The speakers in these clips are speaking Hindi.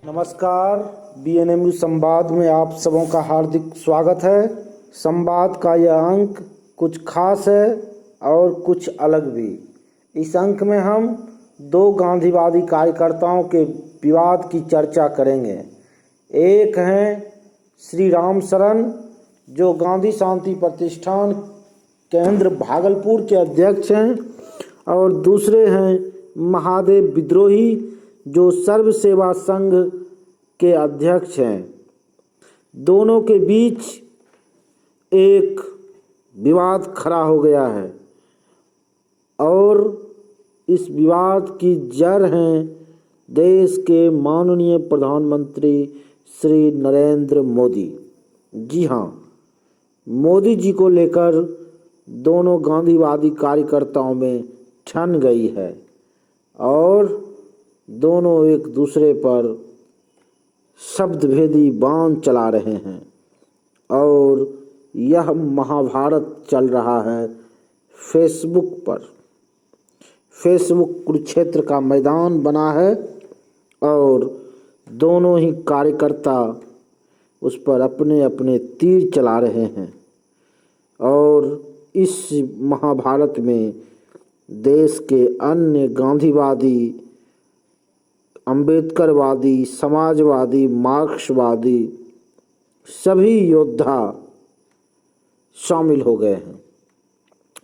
नमस्कार। बीएनएमयू संवाद में आप सबों का हार्दिक स्वागत है। संवाद का यह अंक कुछ खास है और कुछ अलग भी। इस अंक में हम दो गांधीवादी कार्यकर्ताओं के विवाद की चर्चा करेंगे। एक हैं श्री राम शरण, जो गांधी शांति प्रतिष्ठान केंद्र भागलपुर के अध्यक्ष हैं, और दूसरे हैं महादेव विद्रोही, जो सर्व सेवा संघ के अध्यक्ष हैं। दोनों के बीच एक विवाद खड़ा हो गया है और इस विवाद की जड़ हैं देश के माननीय प्रधानमंत्री श्री नरेंद्र मोदी। जी हाँ, मोदी जी को लेकर दोनों गांधीवादी कार्यकर्ताओं में ठन गई है और दोनों एक दूसरे पर शब्दभेदी बाण चला रहे हैं और यह महाभारत चल रहा है फेसबुक पर। फेसबुक कुरुक्षेत्र का मैदान बना है और दोनों ही कार्यकर्ता उस पर अपने अपने तीर चला रहे हैं और इस महाभारत में देश के अन्य गांधीवादी, अंबेडकरवादी, समाजवादी, मार्क्सवादी सभी योद्धा शामिल हो गए हैं।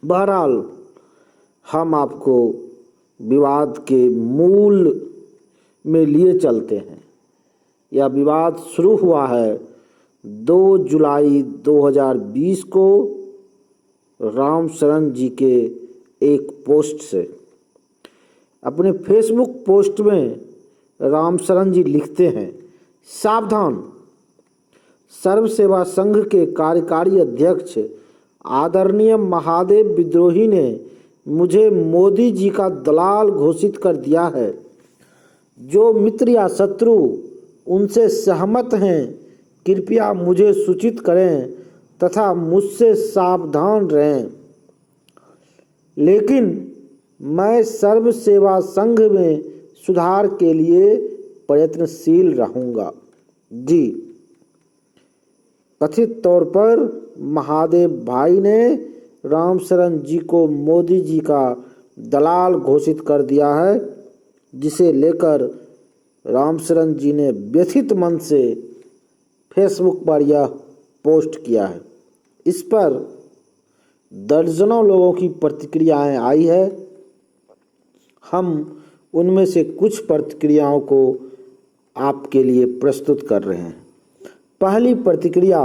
बहरहाल हम आपको विवाद के मूल में लिए चलते हैं। यह विवाद शुरू हुआ है 2 जुलाई 2020 को राम शरण जी के एक पोस्ट से। अपने फेसबुक पोस्ट में राम शरण जी लिखते हैं, सावधान, सर्व सेवा संघ के कार्यकारी अध्यक्ष आदरणीय महादेव विद्रोही ने मुझे मोदी जी का दलाल घोषित कर दिया है। जो मित्र या शत्रु उनसे सहमत हैं, कृपया मुझे सूचित करें तथा मुझसे सावधान रहें। लेकिन मैं सर्व सेवा संघ में सुधार के लिए प्रयत्नशील रहूंगा। जी, कथित तौर पर महादेव भाई ने राम शरण जी को मोदी जी का दलाल घोषित कर दिया है, जिसे लेकर राम शरण जी ने व्यथित मन से फेसबुक पर यह पोस्ट किया है। इस पर दर्जनों लोगों की प्रतिक्रियाएं आई है। हम उनमें से कुछ प्रतिक्रियाओं को आपके लिए प्रस्तुत कर रहे हैं। पहली प्रतिक्रिया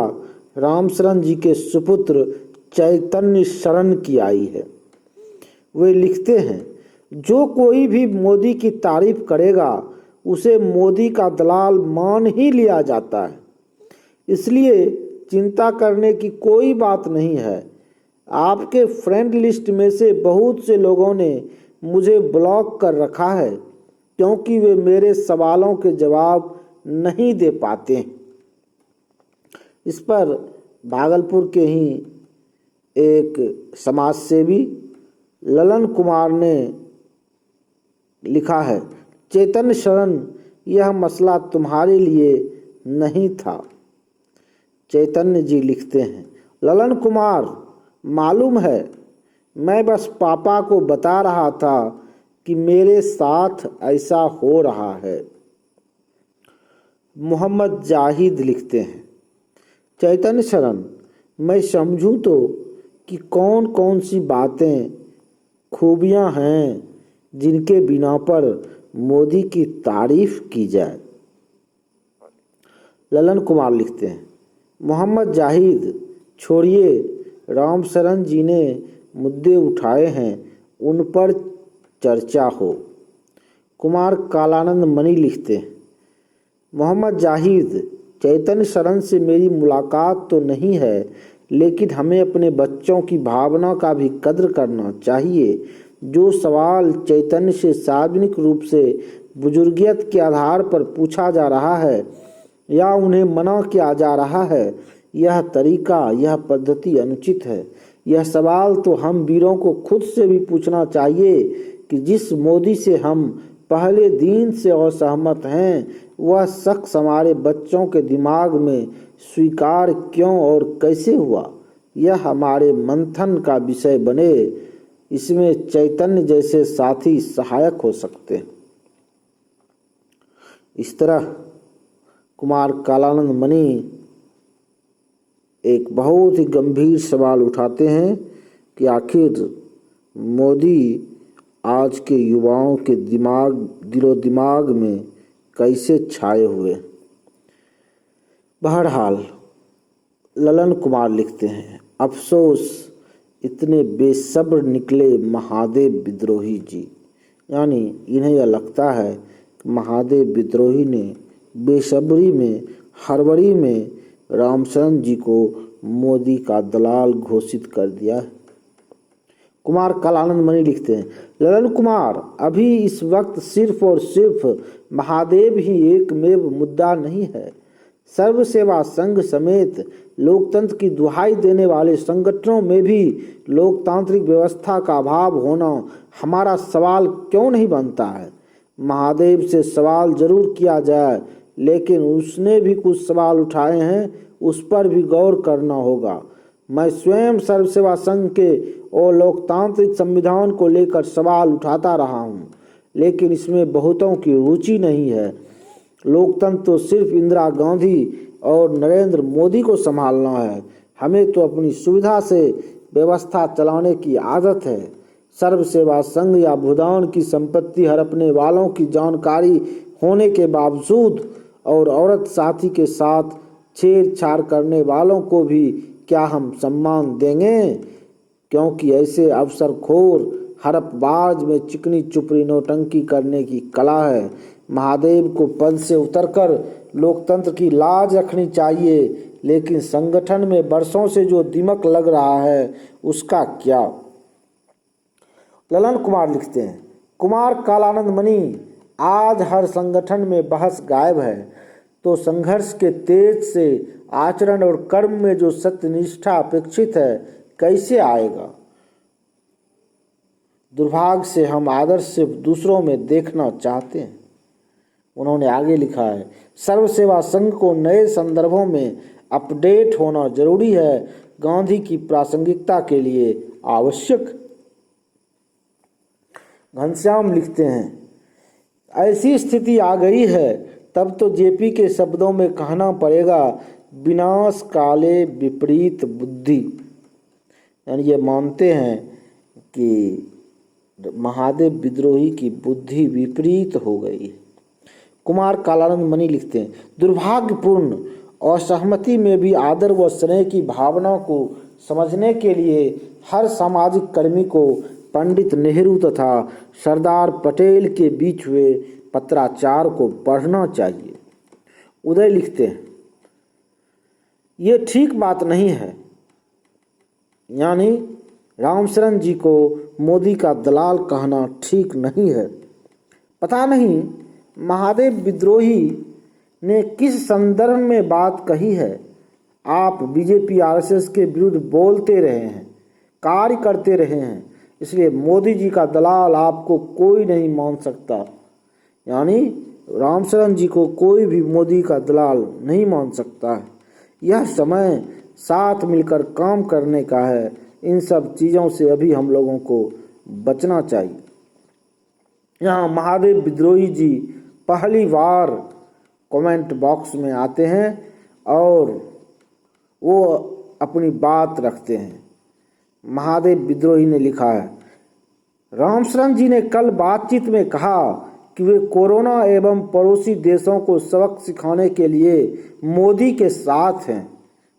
राम शरण जी के सुपुत्र चैतन्य शरण की आई है। वे लिखते हैं, जो कोई भी मोदी की तारीफ करेगा उसे मोदी का दलाल मान ही लिया जाता है, इसलिए चिंता करने की कोई बात नहीं है। आपके फ्रेंड लिस्ट में से बहुत से लोगों ने मुझे ब्लॉक कर रखा है क्योंकि वे मेरे सवालों के जवाब नहीं दे पाते। इस पर भागलपुर के ही एक समाजसेवी ललन कुमार ने लिखा है, चैतन्य शरण, यह मसला तुम्हारे लिए नहीं था। चैतन्य जी लिखते हैं, ललन कुमार, मालूम है, मैं बस पापा को बता रहा था कि मेरे साथ ऐसा हो रहा है। मोहम्मद जाहिद लिखते हैं, चैतन्य शरण, मैं समझूं तो कि कौन कौन सी बातें, खूबियां हैं जिनके बिना पर मोदी की तारीफ की जाए। ललन कुमार लिखते हैं, मोहम्मद जाहिद, छोड़िए, राम शरण जी ने मुद्दे उठाए हैं, उन पर चर्चा हो। कुमार कालानंद मणि लिखते हैं, मोहम्मद जाहिद, चैतन्य शरण से मेरी मुलाकात तो नहीं है, लेकिन हमें अपने बच्चों की भावना का भी कद्र करना चाहिए। जो सवाल चैतन्य से सार्वजनिक रूप से बुजुर्गियत के आधार पर पूछा जा रहा है या उन्हें मना किया जा रहा है, यह तरीका, यह पद्धति अनुचित है। यह सवाल तो हम वीरों को खुद से भी पूछना चाहिए कि जिस मोदी से हम पहले दिन से असहमत हैं, वह शख्स हमारे बच्चों के दिमाग में स्वीकार क्यों और कैसे हुआ। यह हमारे मंथन का विषय बने। इसमें चैतन्य जैसे साथी सहायक हो सकते हैं। इस तरह कुमार कालानंद मणि एक बहुत ही गंभीर सवाल उठाते हैं कि आखिर मोदी आज के युवाओं के दिलो दिमाग में कैसे छाए हुए। बहरहाल ललन कुमार लिखते हैं, अफसोस इतने बेसब्र निकले महादेव विद्रोही जी। यानी इन्हें यह लगता है कि महादेव विद्रोही ने बेसब्री में, हड़बड़ी में रामशरण जी को मोदी का दलाल घोषित कर दिया है। कुमार कालानंद मणि लिखते हैं, ललन कुमार, अभी इस वक्त सिर्फ और सिर्फ महादेव ही एकमेव मुद्दा नहीं है। सर्व सेवा संघ समेत लोकतंत्र की दुहाई देने वाले संगठनों में भी लोकतांत्रिक व्यवस्था का अभाव होना हमारा सवाल क्यों नहीं बनता है। महादेव से सवाल जरूर किया जाए, लेकिन उसने भी कुछ सवाल उठाए हैं, उस पर भी गौर करना होगा। मैं स्वयं सर्व सेवा संघ के और लोकतांत्रिक संविधान को लेकर सवाल उठाता रहा हूँ, लेकिन इसमें बहुतों की रुचि नहीं है। लोकतंत्र तो सिर्फ इंदिरा गांधी और नरेंद्र मोदी को संभालना है। हमें तो अपनी सुविधा से व्यवस्था चलाने की आदत है। सर्व सेवा संघ या भूदान की संपत्ति हड़पने वालों की जानकारी होने के बावजूद और औरत साथी के साथ छेड़छाड़ करने वालों को भी क्या हम सम्मान देंगे? क्योंकि ऐसे अवसरखोर हड़पबाज में चिकनी चुपड़ी नौटंकी करने की कला है। महादेव को पद से उतरकर लोकतंत्र की लाज रखनी चाहिए, लेकिन संगठन में बरसों से जो दिमक लग रहा है उसका क्या। ललन कुमार लिखते हैं, कुमार कालानंद मणि, आज हर संगठन में बहस गायब है, तो संघर्ष के तेज से आचरण और कर्म में जो सत्यनिष्ठा अपेक्षित है कैसे आएगा। दुर्भाग्य से हम आदर्श से दूसरों में देखना चाहते हैं। उन्होंने आगे लिखा है, सर्व सेवा संघ को नए संदर्भों में अपडेट होना जरूरी है, गांधी की प्रासंगिकता के लिए आवश्यक। घनश्याम लिखते हैं, ऐसी स्थिति आ गई है तब तो जेपी के शब्दों में कहना पड़ेगा, विनाश काले विपरीत बुद्धि। यानी ये मानते हैं कि महादेव विद्रोही की बुद्धि विपरीत हो गई है। कुमार कालानंद मणि लिखते हैं, दुर्भाग्यपूर्ण असहमति में भी आदर व स्नेह की भावना को समझने के लिए हर सामाजिक कर्मी को पंडित नेहरू तथा सरदार पटेल के बीच हुए पत्राचार को पढ़ना चाहिए। उदय लिखते हैं, ये ठीक बात नहीं है। यानी रामशरण जी को मोदी का दलाल कहना ठीक नहीं है। पता नहीं महादेव विद्रोही ने किस संदर्भ में बात कही है। आप बीजेपी आरएसएस के विरुद्ध बोलते रहे हैं, कार्य करते रहे हैं, इसलिए मोदी जी का दलाल आपको कोई नहीं मान सकता। यानी रामशरण जी को कोई भी मोदी का दलाल नहीं मान सकता है। यह समय साथ मिलकर काम करने का है। इन सब चीज़ों से अभी हम लोगों को बचना चाहिए। यहाँ महादेव विद्रोही जी पहली बार कमेंट बॉक्स में आते हैं और वो अपनी बात रखते हैं। महादेव विद्रोही ने लिखा है, रामशरण जी ने कल बातचीत में कहा कि वे कोरोना एवं पड़ोसी देशों को सबक सिखाने के लिए मोदी के साथ हैं।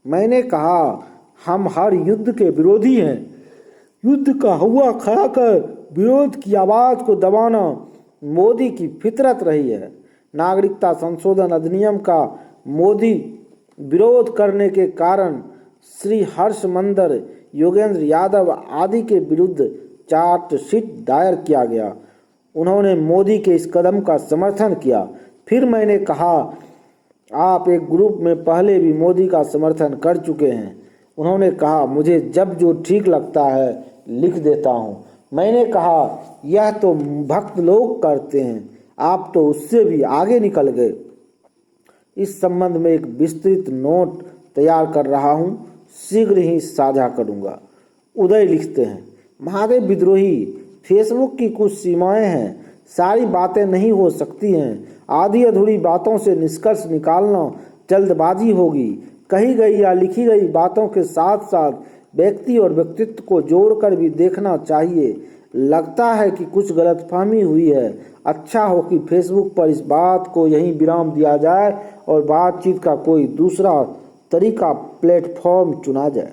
मैंने कहा, हम हर युद्ध के विरोधी हैं। युद्ध का हुआ खड़ा कर विरोध की आवाज़ को दबाना मोदी की फितरत रही है। नागरिकता संशोधन अधिनियम का मोदी विरोध करने के कारण श्री हर्ष मंदर, योगेंद्र यादव आदि के विरुद्ध चार्जशीट दायर किया गया। उन्होंने मोदी के इस कदम का समर्थन किया। फिर मैंने कहा, आप एक ग्रुप में पहले भी मोदी का समर्थन कर चुके हैं उन्होंने कहा, मुझे जब जो ठीक लगता है लिख देता हूँ। मैंने कहा, यह तो भक्त लोग करते हैं, आप तो उससे भी आगे निकल गए। इस संबंध में एक विस्तृत नोट तैयार कर रहा हूँ, शीघ्र ही साझा करूँगा। उदय लिखते हैं, महादेव विद्रोही, फेसबुक की कुछ सीमाएं हैं, सारी बातें नहीं हो सकती हैं। आधी अधूरी बातों से निष्कर्ष निकालना जल्दबाजी होगी। कही गई या लिखी गई बातों के साथ साथ व्यक्ति और व्यक्तित्व को जोड़कर भी देखना चाहिए। लगता है कि कुछ गलतफहमी हुई है। अच्छा हो कि फेसबुक पर इस बात को यहीं विराम दिया जाए और बातचीत का कोई दूसरा तरीका प्लेटफॉर्म चुना जाए।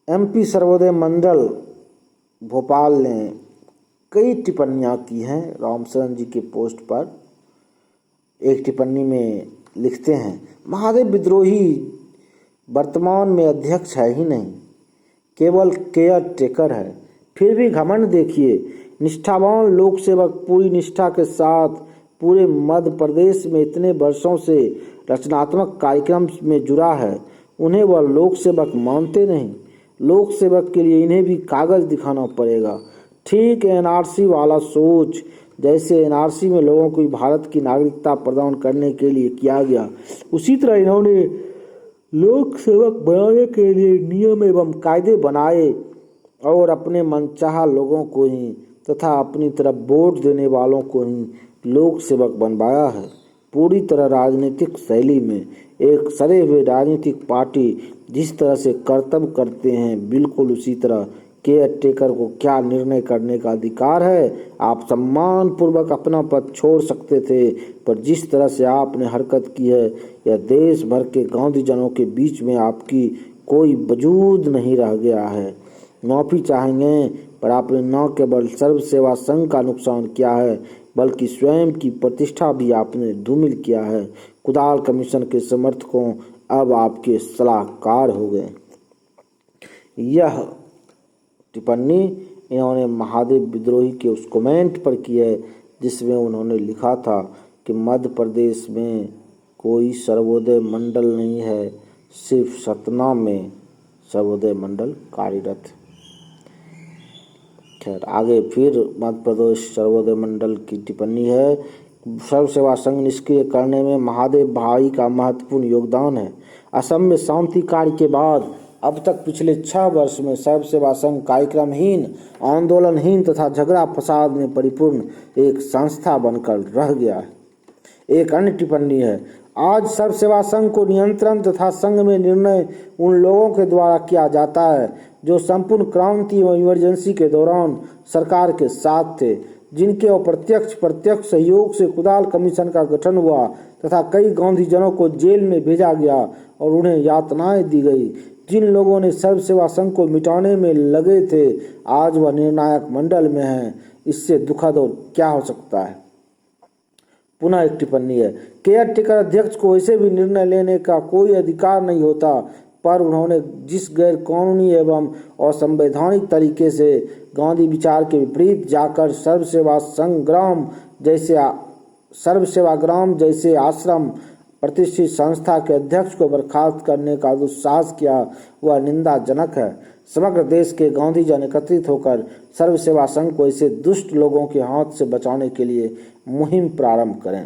MP सर्वोदय मंडल भोपाल ने कई टिप्पणियां की हैं रामशरण जी के पोस्ट पर। एक टिप्पणी में लिखते हैं, महादेव विद्रोही वर्तमान में अध्यक्ष है ही नहीं, केवल केयर टेकर है। फिर भी घमंड देखिए, निष्ठावान लोक सेवक पूरी निष्ठा के साथ पूरे मध्य प्रदेश में इतने वर्षों से रचनात्मक कार्यक्रम में जुड़ा है, उन्हें वह लोक सेवक मानते नहीं। लोक सेवक के लिए इन्हें भी कागज दिखाना पड़ेगा। ठीक NRC वाला सोच, जैसे NRC में लोगों को भारत की नागरिकता प्रदान करने के लिए किया गया, उसी तरह इन्होंने लोक सेवक बनाने के लिए नियम एवं कायदे बनाए और अपने मनचाहा लोगों को ही तथा अपनी तरफ वोट देने वालों को ही लोक सेवक बनवाया है। पूरी तरह राजनीतिक शैली में एक सड़े हुए राजनीतिक पार्टी जिस तरह से कर्तव्य करते हैं, बिल्कुल उसी तरह केयर टेकर को क्या निर्णय करने का अधिकार है। आप सम्मान पूर्वक अपना पद छोड़ सकते थे, पर जिस तरह से आपने हरकत की है, यह देश भर के गांधीजनों के बीच में आपकी कोई वजूद नहीं रह गया है। माफी चाहेंगे, पर आपने न केवल सर्व सेवा संघ का नुकसान किया है, बल्कि स्वयं की प्रतिष्ठा भी आपने धूमिल किया है। कुदाल कमीशन के समर्थकों अब आपके सलाहकार हो गए। यह टिप्पणी इन्होंने महादेव विद्रोही के उस कमेंट पर की है जिसमें उन्होंने लिखा था कि मध्य प्रदेश में कोई सर्वोदय मंडल नहीं है, सिर्फ सतना में सर्वोदय मंडल कार्यरत। खैर, आगे फिर मध्य प्रदेश सर्वोदय मंडल की टिप्पणी है, सर्व सेवा संघ निष्क्रिय करने में महादेव भाई का महत्वपूर्ण योगदान है। असम में शांति कार्य के बाद अब तक पिछले 6 वर्ष में सर्व सेवा संघ कार्यक्रमहीन, आंदोलनहीन तथा झगड़ा फसाद में परिपूर्ण एक संस्था बनकर रह गया है। एक अन्य टिप्पणी है, आज सर्व सेवा संघ को नियंत्रण तथा संघ में निर्णय उन लोगों के द्वारा किया जाता है जो संपूर्ण क्रांति व इमरजेंसी के दौरान सरकार के साथ थे, जिनके अप्रत्यक्ष प्रत्यक्ष सहयोग से कुदाल कमीशन का गठन हुआ तथा कई गांधीजनों को जेल में भेजा गया और उन्हें यातनाएं दी गई। जिन लोगों ने सर्व सेवा संघ को मिटाने में लगे थे, आज वह निर्णायक मंडल में हैं। इससे दुखद और क्या हो सकता है। पुनः एक टिप्पणी है, केयर टेकर अध्यक्ष को ऐसे भी निर्णय लेने का कोई अधिकार नहीं होता, पर उन्होंने जिस गैर कानूनी एवं असंवैधानिक तरीके से गांधी विचार के विपरीत जाकर सर्व सेवा ग्राम जैसे आश्रम प्रतिष्ठित संस्था के अध्यक्ष को बर्खास्त करने का दुस्साहस किया, वह निंदाजनक है। समग्र देश के गांधीजन एकत्रित होकर सर्व सेवा संघ को ऐसे दुष्ट लोगों के हाथ से बचाने के लिए मुहिम प्रारंभ करें।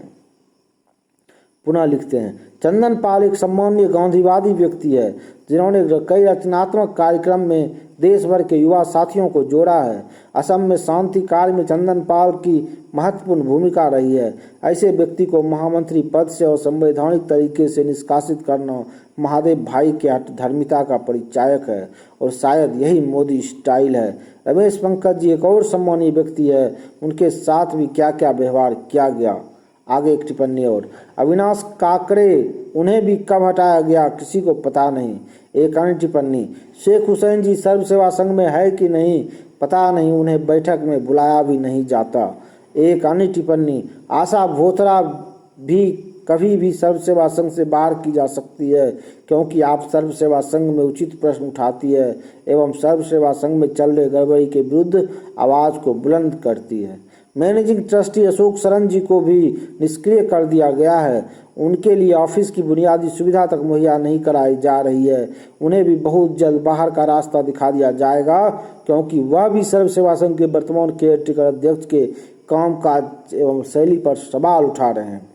पुनः लिखते हैं, चंदन पाल एक सम्मानीय गांधीवादी व्यक्ति है जिन्होंने कई रचनात्मक कार्यक्रम में देश भर के युवा साथियों को जोड़ा है। असम में शांति कार्य में चंदन पाल की महत्वपूर्ण भूमिका रही है। ऐसे व्यक्ति को महामंत्री पद से और संवैधानिक तरीके से निष्कासित करना महादेव भाई के हठधर्मिता का परिचायक है और शायद यही मोदी स्टाइल है। रमेश पंकज जी एक और सम्मानीय व्यक्ति है, उनके साथ भी क्या क्या व्यवहार किया गया। आगे एक टिप्पणी और, अविनाश काकड़े, उन्हें भी कब हटाया गया किसी को पता नहीं। एक अन्य टिप्पणी, शेख हुसैन जी सर्व सेवा संघ में है कि नहीं पता नहीं, उन्हें बैठक में बुलाया भी नहीं जाता। एक अन्य टिप्पणी, आशा भोथरा भी कभी भी सर्व सेवा संघ से बाहर की जा सकती है क्योंकि आप सर्व सेवा संघ में उचित प्रश्न उठाती है एवं सर्व सेवा संघ में चल रहे गड़बड़ी के विरुद्ध आवाज को बुलंद करती है। मैनेजिंग ट्रस्टी अशोक सरन जी को भी निष्क्रिय कर दिया गया है। उनके लिए ऑफिस की बुनियादी सुविधा तक मुहैया नहीं कराई जा रही है। उन्हें भी बहुत जल्द बाहर का रास्ता दिखा दिया जाएगा, क्योंकि वह भी सर्व सेवा संघ के वर्तमान केयरटेकर अध्यक्ष के कामकाज एवं शैली पर सवाल उठा रहे हैं।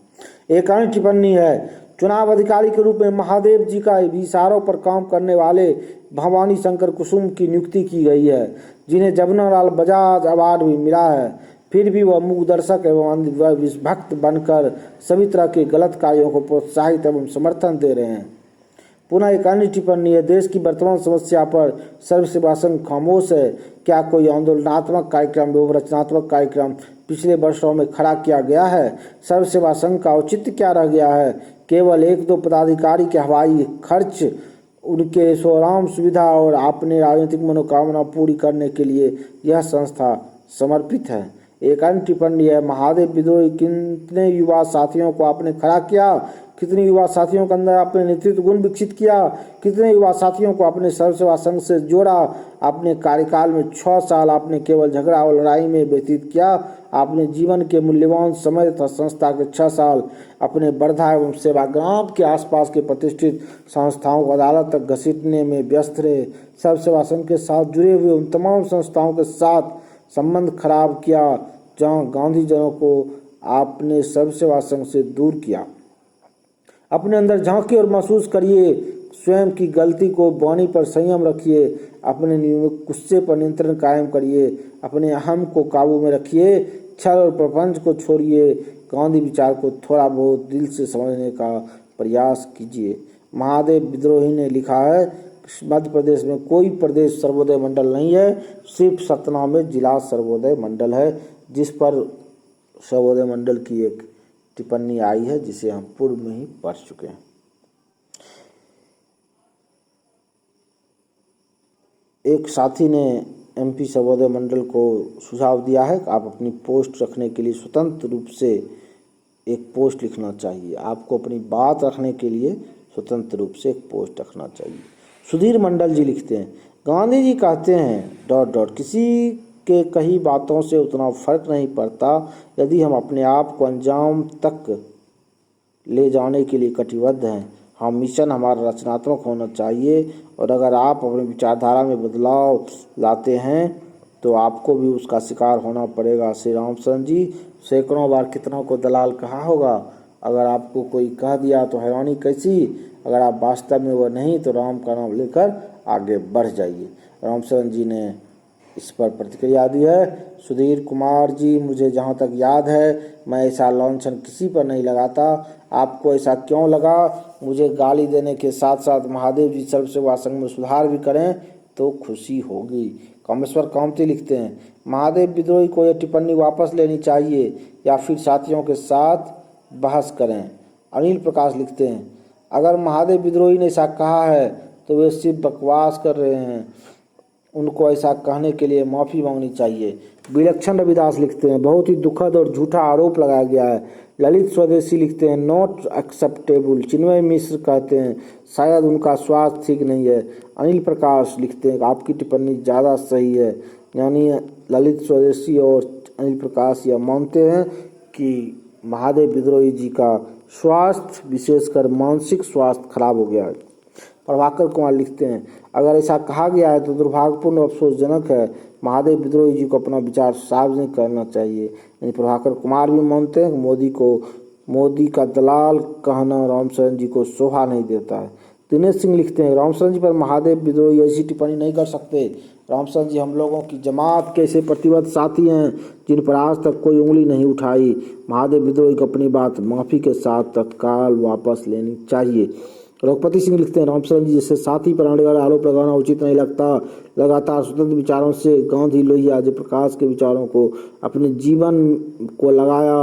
एक अन्य टिप्पणी है, चुनाव अधिकारी के रूप में महादेव जी का इशारों पर काम करने वाले भवानी शंकर कुसुम की नियुक्ति की गई है, जिन्हें जमुनालाल बजाज अवार्ड भी मिला है। फिर भी वह मूकदर्शक एवं विभक्त बनकर सभी तरह के गलत कार्यों को प्रोत्साहित एवं समर्थन दे रहे हैं। पुनः एक अन्य टिप्पणी है, देश की वर्तमान समस्या पर सर्व सेवा संघ खामोश है। क्या कोई आंदोलनात्मक कार्यक्रम एवं रचनात्मक कार्यक्रम पिछले वर्षों में खड़ा किया गया है? सर्व सेवा संघ का औचित्य क्या रह गया है? केवल एक दो पदाधिकारी के हवाई खर्च, उनके स्वराम सुविधा और अपने राजनीतिक मनोकामना पूरी करने के लिए यह संस्था समर्पित है। एक अन्य टिप्पणी है, महादेव विद्रोही कितने युवा साथियों को आपने खड़ा किया, कितने युवा साथियों के अंदर आपने नेतृत्व गुण विकसित किया, कितने युवा साथियों को अपने सर्व सेवा संघ से जोड़ा। अपने कार्यकाल में 6 साल आपने केवल झगड़ा और लड़ाई में व्यतीत किया। आपने जीवन के मूल्यवान समय तथा संस्था के 6 साल अपने वर्धा एवं सेवाग्राम के आसपास के प्रतिष्ठित संस्थाओं को अदालत तक घसीटने में व्यस्त रहे। सर्व सेवा संघ के साथ जुड़े हुए उन तमाम संस्थाओं के साथ संबंध खराब किया जहां गांधी जनों को आपने सर्व सेवा संघ से दूर किया। अपने अंदर झांकिए और महसूस करिए, स्वयं की गलती को वाणी पर संयम रखिए, अपने गुस्से पर नियंत्रण कायम करिए, अपने अहम को काबू में रखिए, छल और प्रपंच को छोड़िए, गांधी विचार को थोड़ा बहुत दिल से समझने का प्रयास कीजिए। महादेव विद्रोही ने लिखा है, मध्य प्रदेश में कोई प्रदेश सर्वोदय मंडल नहीं है, सिर्फ सतना में जिला सर्वोदय मंडल है, जिस पर सर्वोदय मंडल की एक टिप्पणी आई है जिसे हम पूर्व में ही पढ़ चुके हैं। एक साथी ने एमपी सर्वोदय मंडल को सुझाव दिया है कि आप अपनी पोस्ट रखने के लिए स्वतंत्र रूप से एक पोस्ट लिखना चाहिए। आपको अपनी बात रखने के लिए स्वतंत्र रूप से एक पोस्ट रखना चाहिए। सुधीर मंडल जी लिखते हैं, गांधी जी कहते हैं ... किसी के कई बातों से उतना फर्क नहीं पड़ता यदि हम अपने आप को अंजाम तक ले जाने के लिए कटिबद्ध हैं। हम मिशन हमारा रचनात्मक होना चाहिए और अगर आप अपनी विचारधारा में बदलाव लाते हैं तो आपको भी उसका शिकार होना पड़ेगा। श्री रामचंद्र जी, सैकड़ों बार कितनों को दलाल कहा होगा। अगर आपको कोई कह दिया तो हैरानी कैसी, अगर आप वास्तव में वो नहीं तो राम का नाम लेकर आगे बढ़ जाइए। रामचंद्र जी ने इस पर प्रतिक्रिया दी है, सुधीर कुमार जी, मुझे जहाँ तक याद है मैं ऐसा लॉन्छन किसी पर नहीं लगाता। आपको ऐसा क्यों लगा? मुझे गाली देने के साथ साथ महादेव जी सर्व सेवा संघ में सुधार भी करें तो खुशी होगी। कामेश्वर कामती लिखते हैं, महादेव विद्रोही को यह टिप्पणी वापस लेनी चाहिए या फिर साथियों के साथ बहस करें। अनिल प्रकाश लिखते हैं, अगर महादेव विद्रोही ने ऐसा कहा है तो वे सिर्फ बकवास कर रहे हैं, उनको ऐसा कहने के लिए माफ़ी मांगनी चाहिए। विलक्षण रविदास लिखते हैं, बहुत ही दुखद और झूठा आरोप लगाया गया है। ललित स्वदेशी लिखते हैं, नॉट एक्सेप्टेबल। चिन्मय मिश्र कहते हैं, शायद उनका स्वास्थ्य ठीक नहीं है। अनिल प्रकाश लिखते हैं, आपकी टिप्पणी ज़्यादा सही है। यानी ललित स्वदेशी और अनिल प्रकाश यह मानते हैं कि महादेव विद्रोही जी का स्वास्थ्य, विशेषकर मानसिक स्वास्थ्य खराब हो गया है। प्रभाकर कुमार लिखते हैं, अगर ऐसा कहा गया है तो दुर्भाग्यपूर्ण और अफसोसजनक है। महादेव विद्रोही जी को अपना विचार सार्वजनिक करना चाहिए। यानी प्रभाकर कुमार भी मानते हैं कि मोदी का दलाल कहना रामचंद्र जी को शोभा नहीं देता है। दिनेश सिंह लिखते हैं, रामचंद्र जी पर महादेव विद्रोही ऐसी टिप्पणी नहीं कर सकते। रामचंद्र जी हम लोगों की जमात के ऐसे प्रतिबद्ध साथी हैं जिन पर आज तक कोई उंगली नहीं उठाई। महादेव विद्रोही को अपनी बात माफ़ी के साथ तत्काल वापस लेनी चाहिए। रघुपति सिंह लिखते हैं, रामचंद्र जी जैसे साथी पर आरोप लगाना उचित नहीं लगता। लगातार स्वतंत्र विचारों से गांधी, लोहिया, जयप्रकाश के विचारों को अपने जीवन को लगाया।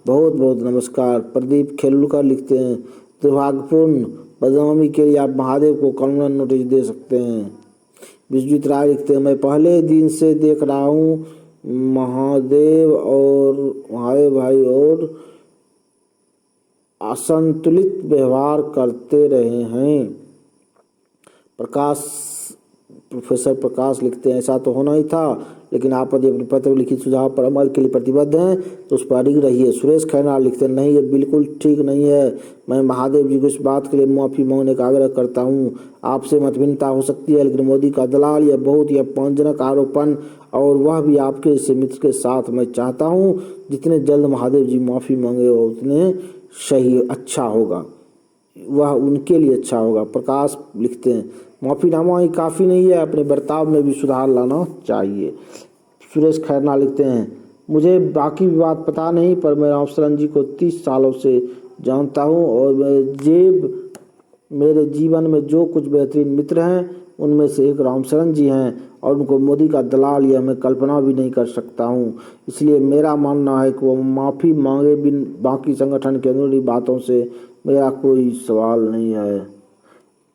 बहुत बहुत नमस्कार। प्रदीप खेलुलकर लिखते हैं, दुर्भाग्यपूर्ण बदनामी के लिए आप महादेव को कानूनन नोटिस दे सकते हैं। विश्वजीत राय लिखते हैं, मैं पहले दिन से देख रहा हूँ महादेव भाई और असंतुलित व्यवहार करते रहे हैं। प्रकाश प्रोफेसर प्रकाश लिखते हैं, ऐसा तो होना ही था, लेकिन आप यदि अपने पत्र में लिखित सुझाव पर अमल के लिए प्रतिबद्ध हैं तो उस पर अडिग रहिए। सुरेश खैरनार लिखते हैं, नहीं ये बिल्कुल ठीक नहीं है। मैं महादेव जी को इस बात के लिए माफ़ी मांगने का आग्रह करता हूँ। आपसे मतभिन्नता हो सकती है, लेकिन मोदी का दलाल यह बहुत ही अपमानजनक आरोपण, और वह भी आपके इस मित्र के साथ। मैं चाहता हूँ जितने जल्द महादेव जी माफ़ी मांगे उतने सही अच्छा होगा, वह उनके लिए अच्छा होगा। प्रकाश लिखते हैं, माफ़ीनामा ही काफ़ी नहीं है, अपने बर्ताव में भी सुधार लाना चाहिए। सुरेश खैरनार लिखते हैं, मुझे बाकी बात पता नहीं, पर मैं रामशरण जी को 30 सालों से जानता हूँ और मेरे जीवन में जो कुछ बेहतरीन मित्र हैं उनमें से एक रामशरण जी हैं, और उनको मोदी का दलाल यह मैं कल्पना भी नहीं कर सकता हूँ। इसलिए मेरा मानना है कि वो माफ़ी मांगे बिन बाकी संगठन के अंदरूनी बातों से मेरा कोई सवाल नहीं है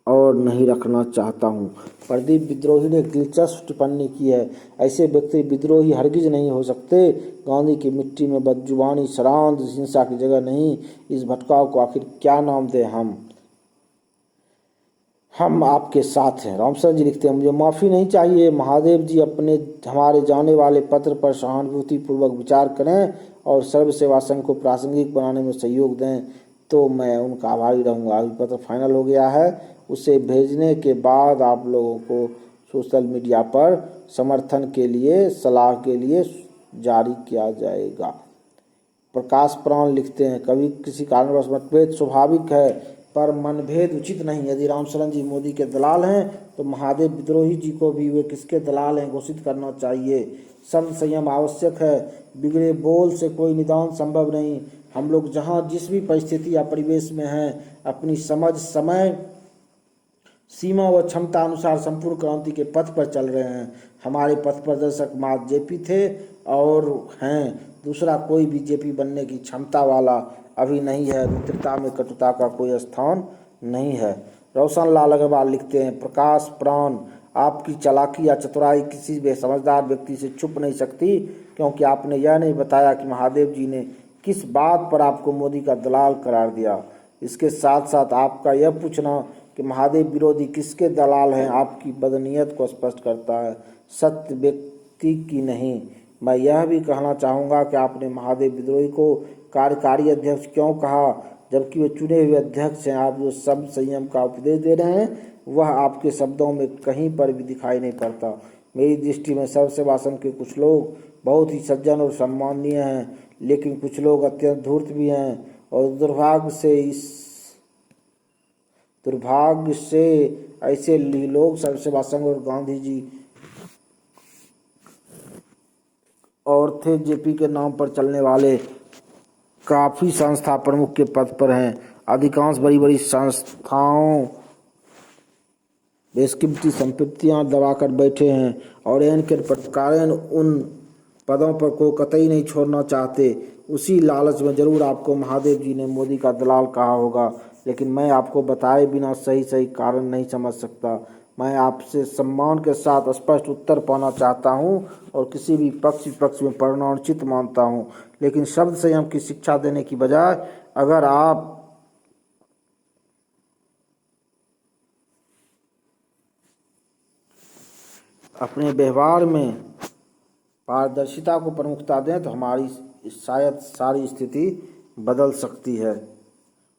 और नहीं रखना चाहता हूँ। प्रदीप विद्रोही ने एक दिलचस्प टिप्पणी की है, ऐसे व्यक्ति विद्रोही हरगिज नहीं हो सकते। गांधी की मिट्टी में बदजुबानी, शरारत, हिंसा की जगह नहीं। इस भटकाव को आखिर क्या नाम दें? हम आपके साथ हैं। रामशरण जी लिखते हैं, मुझे माफ़ी नहीं चाहिए। महादेव जी अपने हमारे जाने वाले पत्र पर सहानुभूतिपूर्वक विचार करें और सर्व सेवा संघ को प्रासंगिक बनाने में सहयोग दें तो मैं उनका आभारी रहूँगा। अभी पत्र फाइनल हो गया है, उसे भेजने के बाद आप लोगों को सोशल मीडिया पर समर्थन के लिए, सलाह के लिए जारी किया जाएगा। प्रकाश प्राण लिखते हैं, कभी किसी कारणवश मतभेद स्वाभाविक है, पर मनभेद उचित नहीं। यदि रामशरण जी मोदी के दलाल हैं तो महादेव विद्रोही जी को भी वे किसके दलाल हैं घोषित करना चाहिए। संत संयम आवश्यक है, बिगड़े बोल से कोई निदान संभव नहीं। हम लोग जहाँ जिस भी परिस्थिति या परिवेश में हैं, अपनी समझ, समय, सीमा व क्षमता अनुसार संपूर्ण क्रांति के पथ पर चल रहे हैं। हमारे पथ प्रदर्शक माँ जेपी थे और हैं, दूसरा कोई भी जेपी बनने की क्षमता वाला अभी नहीं है। मित्रता में कटुता का कोई स्थान नहीं है। रोशन लाल अग्रवाल लिखते हैं, प्रकाश प्राण, आपकी चालाकी या चतुराई किसी भी समझदार व्यक्ति से छुप नहीं सकती, क्योंकि आपने यह नहीं बताया कि महादेव जी ने किस बात पर आपको मोदी का दलाल करार दिया। इसके साथ साथ आपका यह पूछना कि महादेव विरोधी किसके दलाल हैं आपकी बदनीयत को स्पष्ट करता है, सत्य व्यक्ति की नहीं। मैं यह भी कहना चाहूँगा कि आपने महादेव विद्रोही को कार्यकारी अध्यक्ष क्यों कहा, जबकि वे चुने हुए अध्यक्ष हैं। आप जो शब्द संयम का उपदेश दे रहे हैं वह आपके शब्दों में कहीं पर भी दिखाई नहीं पड़ता। मेरी दृष्टि में सर्व सेवा संघ के कुछ लोग बहुत ही सज्जन और सम्माननीय हैं, लेकिन कुछ लोग अत्यंत धूर्त भी हैं, और दुर्भाग्य से ऐसे लोग सर्व सेवा संघ और गांधी जी और थे जेपी के नाम पर चलने वाले काफ़ी संस्था प्रमुख के पद पर हैं। अधिकांश बड़ी बड़ी संस्थाओं बेशकीमती संपत्तियां दबाकर बैठे हैं और इनके कारण उन पदों पर को कतई नहीं छोड़ना चाहते। उसी लालच में जरूर आपको महादेव जी ने मोदी का दलाल कहा होगा, लेकिन मैं आपको बताए बिना सही सही कारण नहीं समझ सकता। मैं आपसे सम्मान के साथ स्पष्ट उत्तर पाना चाहता हूं और किसी भी पक्ष विपक्ष में परिणामचित मानता हूं, लेकिन शब्द संयम की शिक्षा देने की बजाय अगर आप अपने व्यवहार में पारदर्शिता को प्रमुखता दें तो हमारी शायद सारी स्थिति बदल सकती है।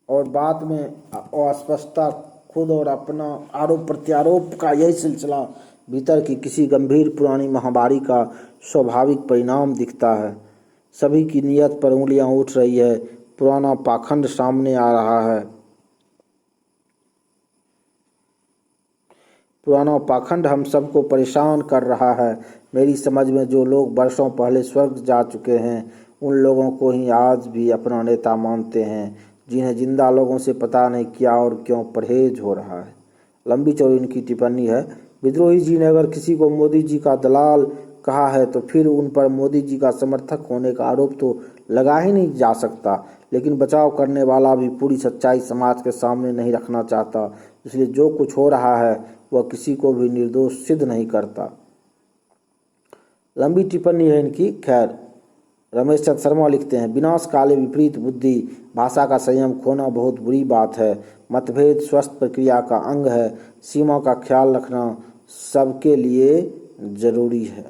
और बाद में अस्पष्टता खुद और अपना आरोप प्रत्यारोप का यही सिलसिला भीतर की किसी गंभीर पुरानी महामारी का स्वाभाविक परिणाम दिखता है। सभी की नीयत पर उंगलियां उठ रही है, पुराना पाखंड सामने आ रहा है। पुराना पाखंड हम सबको परेशान कर रहा है। मेरी समझ में जो लोग वर्षों पहले स्वर्ग जा चुके हैं उन लोगों को ही आज भी अपना नेता मानते हैं, जिन्हें जिंदा लोगों से पता नहीं क्या और क्यों परहेज हो रहा है। लंबी चौड़ी इनकी टिप्पणी है। विद्रोही जी ने अगर किसी को मोदी जी का दलाल कहा है तो फिर उन पर मोदी जी का समर्थक होने का आरोप तो लगा ही नहीं जा सकता, लेकिन बचाव करने वाला भी पूरी सच्चाई समाज के सामने नहीं रखना चाहता, इसलिए जो कुछ हो रहा है वह किसी को भी निर्दोष सिद्ध नहीं करता। लंबी टिप्पणी है इनकी। खैर, रमेश चंद्र शर्मा लिखते हैं, विनाश काले विपरीत बुद्धि, भाषा का संयम खोना बहुत बुरी बात है। मतभेद स्वस्थ प्रक्रिया का अंग है। सीमा का ख्याल रखना सबके लिए जरूरी है।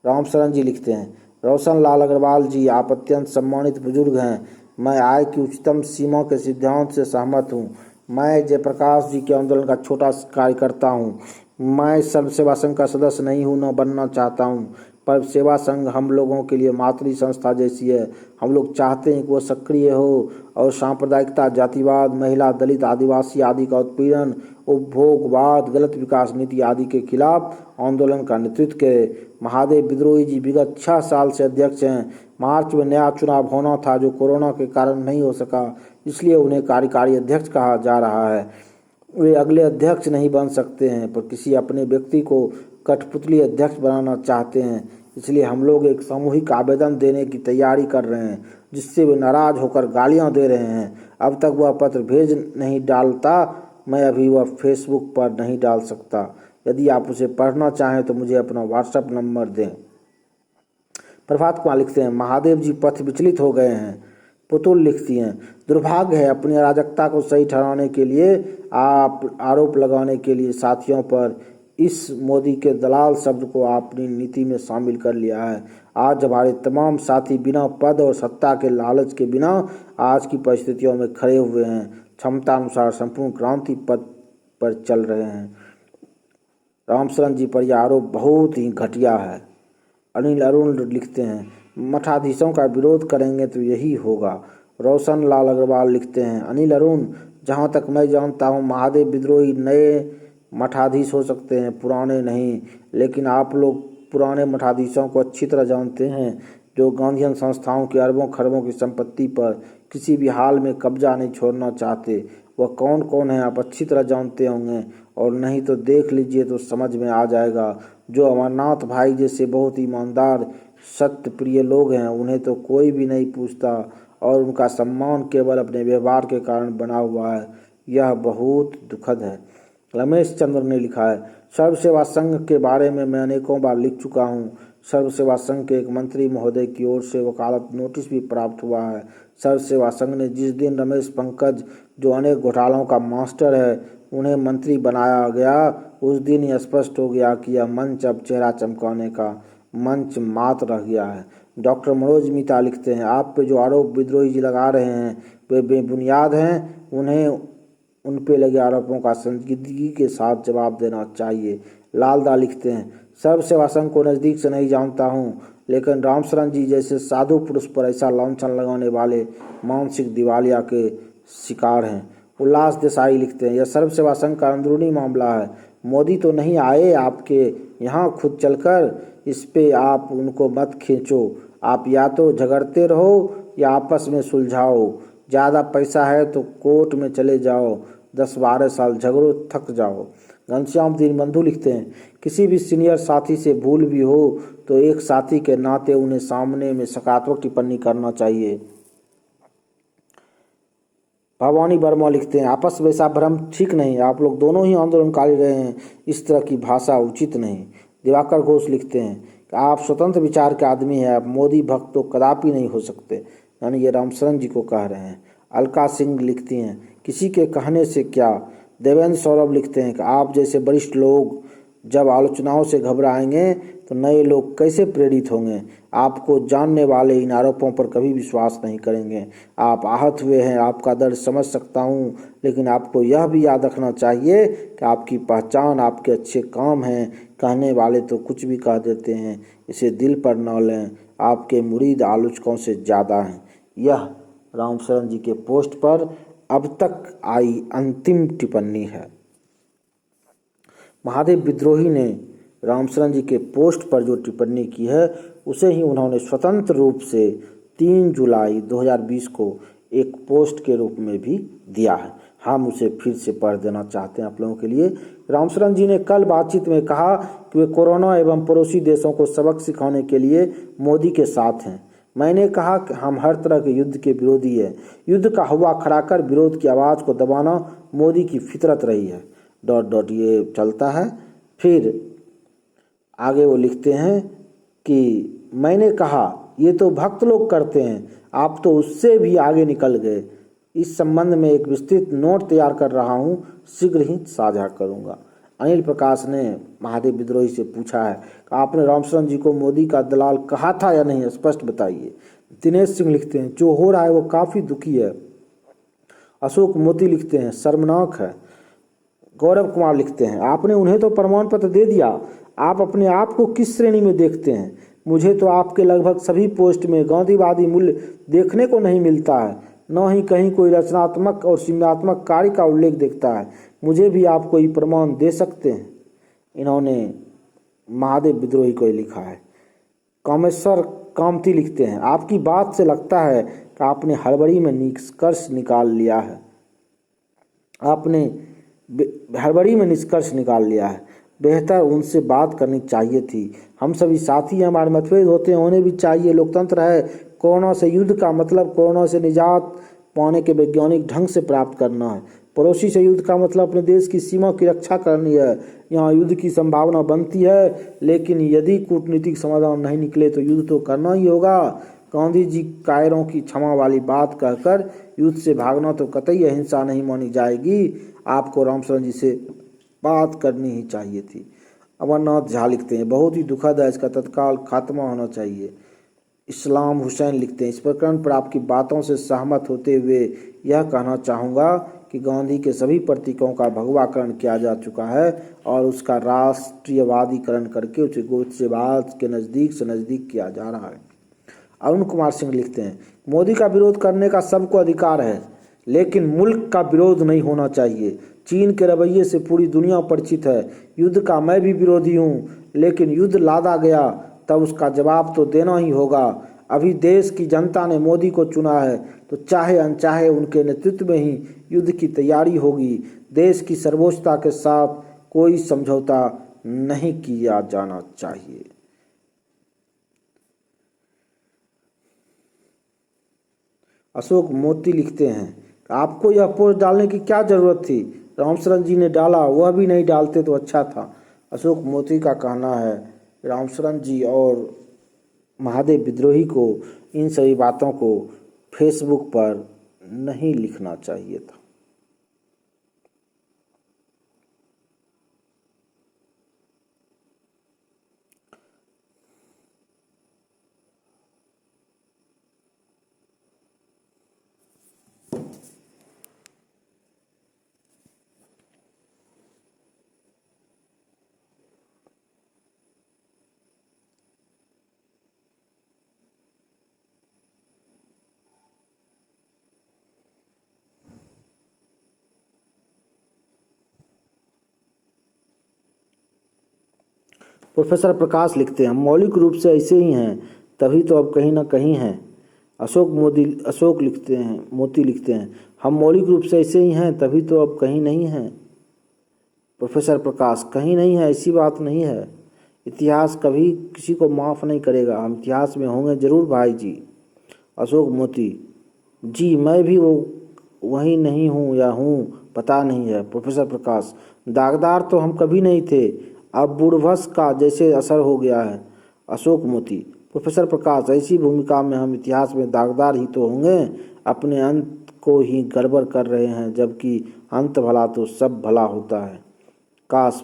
रामशरण जी लिखते हैं, रोशन लाल अग्रवाल जी, आप अत्यंत सम्मानित बुजुर्ग हैं। मैं आय की उच्चतम सीमा के सिद्धांत से सहमत हूँ। मैं जयप्रकाश जी के आंदोलन का छोटा कार्यकर्ता हूँ। मैं सर्व सेवा संघ का सदस्य नहीं हूँ, न बनना चाहता हूँ, पर सेवा संघ हम लोगों के लिए मातृ संस्था जैसी है। हम लोग चाहते हैं कि वो सक्रिय हो और सांप्रदायिकता, जातिवाद, महिला, दलित, आदिवासी आदि का उत्पीड़न, उपभोगवाद, गलत विकास नीति आदि के खिलाफ आंदोलन का नेतृत्व करे। महादेव विद्रोही जी विगत 6 साल से अध्यक्ष हैं। मार्च में नया चुनाव होना था जो कोरोना के कारण नहीं हो सका, इसलिए उन्हें कार्यकारी अध्यक्ष कहा जा रहा है। वे अगले अध्यक्ष नहीं बन सकते हैं, पर किसी अपने व्यक्ति को कठपुतली अध्यक्ष बनाना चाहते हैं। इसलिए हम लोग एक सामूहिक आवेदन देने की तैयारी कर रहे हैं, जिससे वे नाराज होकर गालियां दे रहे हैं। अब तक वह पत्र भेज नहीं डालता, मैं अभी वह फेसबुक पर नहीं डाल सकता। यदि आप उसे पढ़ना चाहें तो मुझे अपना व्हाट्सएप नंबर दें। प्रभात कुमार लिखते हैं, महादेव जी पथ विचलित हो गए हैं। पुतुल लिखती हैं, दुर्भाग्य है अपनी अराजकता को सही ठहराने के लिए आप आरोप लगाने के लिए साथियों पर इस मोदी के दलाल शब्द को आपने नीति में शामिल कर लिया है। आज हमारे तमाम साथी बिना पद और सत्ता के लालच के बिना आज की परिस्थितियों में खड़े हुए हैं, क्षमता अनुसार संपूर्ण क्रांति पद पर चल रहे हैं। रामशरण जी पर यह आरोप बहुत ही घटिया है। अनिल अरुण लिखते हैं, मठाधीशों का विरोध करेंगे तो यही होगा। रोशन लाल अग्रवाल लिखते हैं, अनिल अरुण, जहाँ तक मैं जानता हूँ महादेव विद्रोही नए मठाधीश हो सकते हैं, पुराने नहीं। लेकिन आप लोग पुराने मठाधीशों को अच्छी तरह जानते हैं, जो गांधीयन संस्थाओं की अरबों खरबों की संपत्ति पर किसी भी हाल में कब्जा नहीं छोड़ना चाहते। वह कौन कौन है आप अच्छी तरह जानते होंगे, और नहीं तो देख लीजिए तो समझ में आ जाएगा। जो अमरनाथ भाई जैसे बहुत ईमानदार सत्य प्रिय लोग हैं, उन्हें तो कोई भी नहीं पूछता और उनका सम्मान केवल अपने व्यवहार के कारण बना हुआ है। यह बहुत दुखद है। रमेश चंद्र ने लिखा है, सर्व सेवा संघ के बारे में मैं अनेकों बार लिख चुका हूँ। सर्व सेवा संघ के एक मंत्री महोदय की ओर से वकालत नोटिस भी प्राप्त हुआ है। सर्व सेवा संघ ने जिस दिन रमेश पंकज, जो अनेक घोटालों का मास्टर है, उन्हें मंत्री बनाया गया, उस दिन ही स्पष्ट हो गया कि यह मंच अब चेहरा चमकाने का मंच मात्र रह गया है। डॉक्टर मनोज मिता लिखते हैं, आप पे जो आरोप विद्रोही जी लगा रहे हैं वे बेबुनियाद हैं। उन्हें उन पे लगे आरोपों का संजीदगी के साथ जवाब देना चाहिए। लालदा लिखते हैं, सर्व सेवा संघ को नज़दीक से नहीं जानता हूँ, लेकिन रामशरण जी जैसे साधु पुरुष पर ऐसा लांछन लगाने वाले मानसिक दिवालिया के शिकार हैं। उल्लास देसाई लिखते हैं, यह सर्व सेवा संघ का अंदरूनी मामला है। मोदी तो नहीं आए आपके यहाँ खुद चलकर, इस पे आप उनको मत खींचो। आप या तो झगड़ते रहो या आपस में सुलझाओ। ज़्यादा पैसा है तो कोर्ट में चले जाओ, 10-12 साल झगड़ो, थक जाओ। घनश्याम दीनबंधु लिखते हैं, किसी भी सीनियर साथी से भूल भी हो तो एक साथी के नाते उन्हें सामने में सकारात्मक टिप्पणी करना चाहिए। भवानी वर्मा लिखते हैं, आपस में ऐसा भ्रम ठीक नहीं, आप लोग दोनों ही आंदोलनकारी रहे हैं, इस तरह की भाषा उचित नहीं। दिवाकर घोष लिखते हैं कि आप स्वतंत्र विचार के आदमी हैं, आप मोदी भक्त तो कदापि नहीं हो सकते, यानी ये रामशरण जी को कह रहे हैं। अलका सिंह लिखती हैं, किसी के कहने से क्या। देवेंद्र सौरभ लिखते हैं कि आप जैसे वरिष्ठ लोग जब आलोचनाओं से घबराएंगे तो नए लोग कैसे प्रेरित होंगे। आपको जानने वाले इन आरोपों पर कभी विश्वास नहीं करेंगे। आप आहत हुए हैं, आपका दर्द समझ सकता हूँ, लेकिन आपको यह भी याद रखना चाहिए कि आपकी पहचान आपके अच्छे काम हैं। कहने वाले तो कुछ भी कह देते हैं, इसे दिल पर न लें, आपके मुरीद आलोचकों से ज़्यादा हैं। यह रामशरण जी के पोस्ट पर अब तक आई अंतिम टिप्पणी है। महादेव विद्रोही ने रामशरण जी के पोस्ट पर जो टिप्पणी की है उसे ही उन्होंने स्वतंत्र रूप से 3 जुलाई 2020 को एक पोस्ट के रूप में भी दिया है। हम उसे फिर से पढ़ देना चाहते हैं आप लोगों के लिए। रामशरण जी ने कल बातचीत में कहा कि वे कोरोना एवं पड़ोसी देशों को सबक सिखाने के लिए मोदी के साथ हैं। मैंने कहा कि हम हर तरह के युद्ध के विरोधी हैं। युद्ध का हवा खड़ा कर विरोध की आवाज़ को दबाना मोदी की फितरत रही है। ... ये चलता है। फिर आगे वो लिखते हैं कि मैंने कहा ये तो भक्त लोग करते हैं, आप तो उससे भी आगे निकल गए। इस संबंध में एक विस्तृत नोट तैयार कर रहा हूँ, शीघ्र ही साझा करूँगा। अनिल प्रकाश ने महादेव विद्रोही से पूछा है कि आपने रामशरण जी को मोदी का दलाल कहा था या नहीं, स्पष्ट बताइए। दिनेश सिंह लिखते हैं जो हो रहा है वो काफ़ी दुखी है। अशोक मोती लिखते हैं शर्मनाक है। गौरव कुमार लिखते हैं आपने उन्हें तो प्रमाण पत्र दे दिया, आप अपने आप को किस श्रेणी में देखते हैं? मुझे तो आपके लगभग सभी पोस्ट में गांधीवादी मूल्य देखने को नहीं मिलता है, न ही कहीं कोई रचनात्मक और संज्ञानात्मक कार्य का उल्लेख दिखता है। मुझे भी आप कोई प्रमाण दे सकते हैं? इन्होंने महादेव विद्रोही को लिखा है। कामेश्वर कामती लिखते हैं आपकी बात से लगता है कि आपने हड़बड़ी में निष्कर्ष निकाल लिया है। बेहतर उनसे बात करनी चाहिए थी। हम सभी साथी हैं, हमारे मतभेद होते हैं, होने भी चाहिए। लोकतंत्र है। कोरोना से युद्ध का मतलब कोरोना से निजात पाने के वैज्ञानिक ढंग से प्राप्त करना है। पड़ोसी से युद्ध का मतलब अपने देश की सीमा की रक्षा करनी है। यहाँ युद्ध की संभावना बनती है, लेकिन यदि कूटनीतिक समाधान नहीं निकले तो युद्ध तो करना ही होगा। गांधी जी कायरों की क्षमा वाली बात कहकर युद्ध से भागना तो कतई अहिंसा नहीं मानी जाएगी। आपको रामशरण जी से बात करनी ही चाहिए थी। अमरनाथ झा लिखते हैं बहुत ही दुखद है, इसका तत्काल खात्मा होना चाहिए। इस्लाम हुसैन लिखते हैं इस प्रकरण पर आपकी बातों से सहमत होते हुए यह कहना चाहूँगा कि गांधी के सभी प्रतीकों का भगवाकरण किया जा चुका है और उसका राष्ट्रीयवादीकरण करके उसे गोत्रीयवाद के नज़दीक से नज़दीक किया जा रहा है। अरुण कुमार सिंह लिखते हैं मोदी का विरोध करने का सबको अधिकार है, लेकिन मुल्क का विरोध नहीं होना चाहिए। चीन के रवैये से पूरी दुनिया परिचित है। युद्ध का मैं भी विरोधी हूँ, लेकिन युद्ध लादा गया तब उसका जवाब तो देना ही होगा। अभी देश की जनता ने मोदी को चुना है, तो चाहे अनचाहे उनके नेतृत्व में ही युद्ध की तैयारी होगी। देश की सर्वोच्चता के साथ कोई समझौता नहीं किया जाना चाहिए। अशोक मोती लिखते हैं आपको यह पोस्ट डालने की क्या ज़रूरत थी? रामशरण जी ने डाला, वह भी नहीं डालते तो अच्छा था। अशोक मोती का कहना है रामशरण जी और महादेव विद्रोही को इन सभी बातों को फेसबुक पर नहीं लिखना चाहिए था। प्रोफेसर प्रकाश लिखते हैं हम मौलिक रूप से ऐसे ही हैं, तभी तो अब कहीं ना कहीं हैं। मोती लिखते हैं हम मौलिक रूप से ऐसे ही हैं, तभी तो अब कहीं नहीं हैं। प्रोफेसर प्रकाश कहीं नहीं है, ऐसी बात नहीं है। इतिहास कभी किसी को माफ़ नहीं करेगा, हम इतिहास में होंगे जरूर भाई जी। अशोक मोती जी मैं भी वही नहीं हूँ या हूँ पता नहीं है। प्रोफेसर प्रकाश दागदार तो हम कभी नहीं थे, अब बुढ़भस का जैसे असर हो गया है। अशोक मोती प्रोफेसर प्रकाश ऐसी भूमिका में हम इतिहास में दागदार ही तो होंगे, अपने अंत को ही गड़बड़ कर रहे हैं, जबकि अंत भला तो सब भला होता है। काश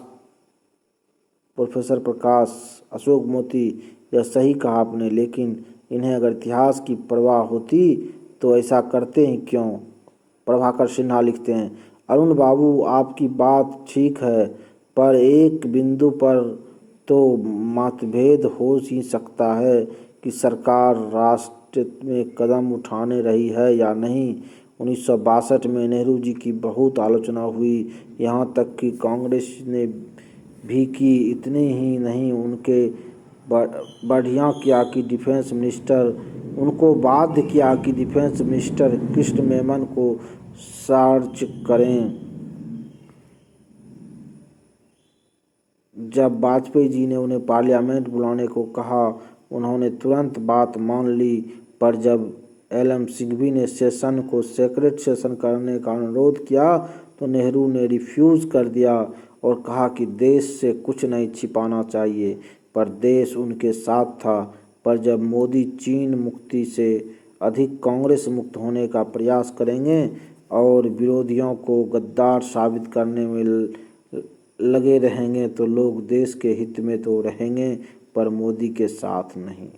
प्रोफेसर प्रकाश अशोक मोती यह सही कहा आपने, लेकिन इन्हें अगर इतिहास की परवाह होती तो ऐसा करते ही क्यों? प्रभाकर सिन्हा लिखते हैं अरुण बाबू आपकी बात ठीक है, पर एक बिंदु पर तो मतभेद हो ही सकता है कि सरकार राष्ट्र में कदम उठाने रही है या नहीं। 1962 में नेहरू जी की बहुत आलोचना हुई, यहाँ तक कि कांग्रेस ने भी की। इतने ही नहीं, उनके बढ़िया किया कि डिफेंस मिनिस्टर उनको बाध्य किया कि डिफेंस मिनिस्टर कृष्ण मेनन को सर्च करें। जब वाजपेयी जी ने उन्हें पार्लियामेंट बुलाने को कहा, उन्होंने तुरंत बात मान ली, पर जब एलएम सिंघवी ने सेशन को सेक्रेट सेशन करने का अनुरोध किया तो नेहरू ने रिफ्यूज़ कर दिया और कहा कि देश से कुछ नहीं छिपाना चाहिए, पर देश उनके साथ था। पर जब मोदी चीन मुक्ति से अधिक कांग्रेस मुक्त होने का प्रयास करेंगे और विरोधियों को गद्दार साबित करने में लगे रहेंगे तो लोग देश के हित में तो रहेंगे पर मोदी के साथ नहीं।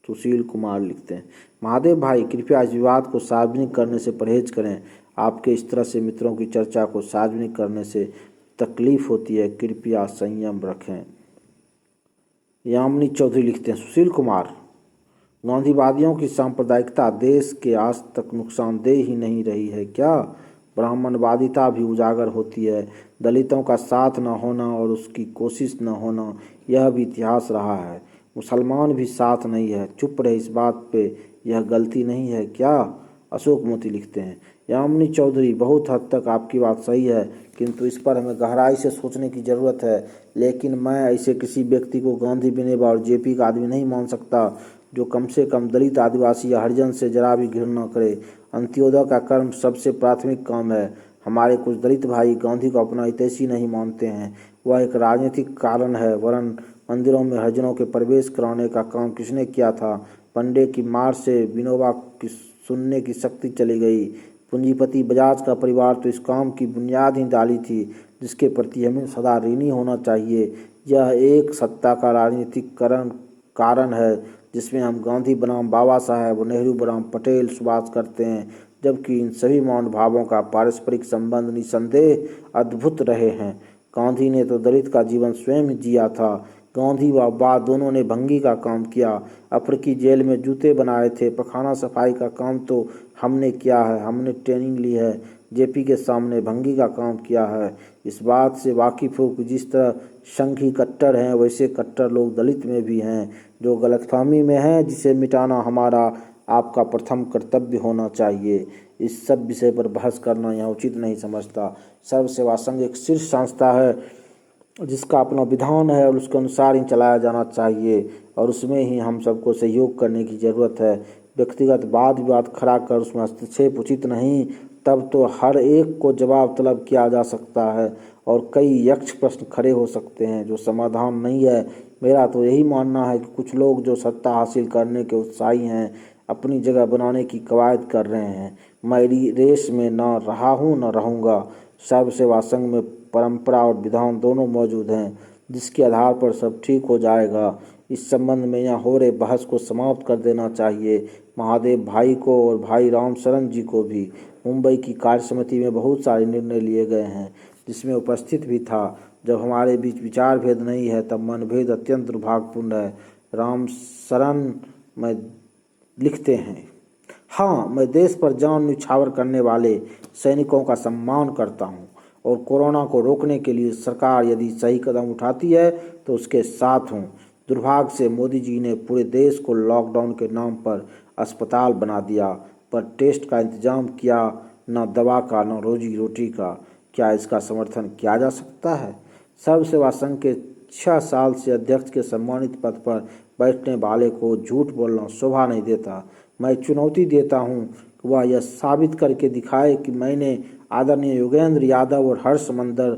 सुशील कुमार लिखते हैं, महादेव भाई कृपया इस विवाद को सार्वजनिक करने से परहेज करें। आपके इस तरह से मित्रों की चर्चा को सार्वजनिक करने से तकलीफ होती है, कृपया संयम रखें। यामिनी चौधरी लिखते हैं, सुशील कुमार, गांधीवादियों की सांप्रदायिकता देश के आज तक नुकसानदेह ही नहीं रही है क्या? ब्राह्मणवादिता भी उजागर होती है। दलितों का साथ न होना और उसकी कोशिश न होना यह भी इतिहास रहा है। मुसलमान भी साथ नहीं है, चुप रहे, इस बात पे यह गलती नहीं है क्या? अशोक मोती लिखते हैं, यामिनी चौधरी, बहुत हद तक आपकी बात सही है, किंतु इस पर हमें गहराई से सोचने की ज़रूरत है। लेकिन मैं ऐसे किसी व्यक्ति को गांधी बिनेबा और जेपी का आदमी नहीं मान सकता जो कम से कम दलित, आदिवासी या हरिजन से जरा भी घृणा करे। अंत्योदय का कर्म सबसे प्राथमिक काम है। हमारे कुछ दलित भाई गांधी को अपना हितैषी नहीं मानते हैं, वह एक राजनीतिक कारण है, वरन मंदिरों में हरिजनों के प्रवेश कराने का काम किसने किया था? पंडे की मार से विनोबा की सुनने की शक्ति चली गई। पूंजीपति बजाज का परिवार तो इस काम की बुनियाद ही डाली थी, जिसके प्रति हमें सदा ऋणी होना चाहिए। यह एक सत्ता का राजनीतिक कारण है जिसमें हम गांधी बनाम बाबा साहेब और नेहरू बनाम पटेल सुभाष करते हैं, जबकि इन सभी महानुभावों का पारस्परिक संबंध निसंदेह अद्भुत रहे हैं। गांधी ने तो दलित का जीवन स्वयं ही जिया था। गांधी व बा दोनों ने भंगी का काम किया, अफ्रीकी जेल में जूते बनाए थे। पखाना सफाई का काम तो हमने किया है, हमने ट्रेनिंग ली है। जेपी के सामने भंगी का काम किया है। इस बात से वाकिफ हो कि जिस तरह संघी कट्टर हैं, वैसे कट्टर लोग दलित में भी हैं। जो गलतफहमी में है, जिसे मिटाना हमारा आपका प्रथम कर्तव्य होना चाहिए। इस सब विषय पर बहस करना यहाँ उचित नहीं समझता। सर्व सेवा संघ एक शीर्ष संस्था है जिसका अपना विधान है और उसके अनुसार ही चलाया जाना चाहिए और उसमें ही हम सबको सहयोग करने की ज़रूरत है। व्यक्तिगत वाद विवाद खड़ा कर उसमें हस्तक्षेप उचित नहीं। तब तो हर एक को जवाब तलब किया जा सकता है और कई यक्ष प्रश्न खड़े हो सकते हैं जो समाधान नहीं है। मेरा तो यही मानना है कि कुछ लोग जो सत्ता हासिल करने के उत्साही हैं, अपनी जगह बनाने की कवायद कर रहे हैं। मैं रेस में न रहा हूँ न रहूँगा। सर्व सेवा संघ में परंपरा और विधान दोनों मौजूद हैं, जिसके आधार पर सब ठीक हो जाएगा। इस संबंध में यहाँ हो रहे बहस को समाप्त कर देना चाहिए। महादेव भाई को और भाई राम शरण जी को भी। मुंबई की कार्य समिति में बहुत सारे निर्णय लिए गए हैं, जिसमें उपस्थित भी था। जब हमारे बीच विचार भेद नहीं है तब मनभेद अत्यंत दुर्भाग्यपूर्ण है। राम शरण में लिखते हैं, हाँ, मैं देश पर जान न्यौछावर करने वाले सैनिकों का सम्मान करता हूँ और कोरोना को रोकने के लिए सरकार यदि सही कदम उठाती है तो उसके साथ हूँ। दुर्भाग्य से मोदी जी ने पूरे देश को लॉकडाउन के नाम पर अस्पताल बना दिया, पर टेस्ट का इंतजाम किया, न दवा का न रोजी रोटी का। क्या इसका समर्थन किया जा सकता है? सर्व सेवा संघ के 6 साल से अध्यक्ष के सम्मानित पद पर बैठने वाले को झूठ बोलना शोभा नहीं देता। मैं चुनौती देता हूँ कि वह यह साबित करके दिखाए कि मैंने आदरणीय योगेंद्र यादव और हर्ष मंदर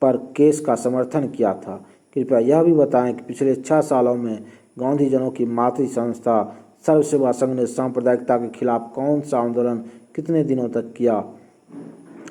पर केस का समर्थन किया था। कृपया यह भी बताएं कि पिछले 6 सालों में गांधीजनों की मातृ संस्था सर्व सेवा संघ ने सांप्रदायिकता के खिलाफ कौन सा आंदोलन कितने दिनों तक किया?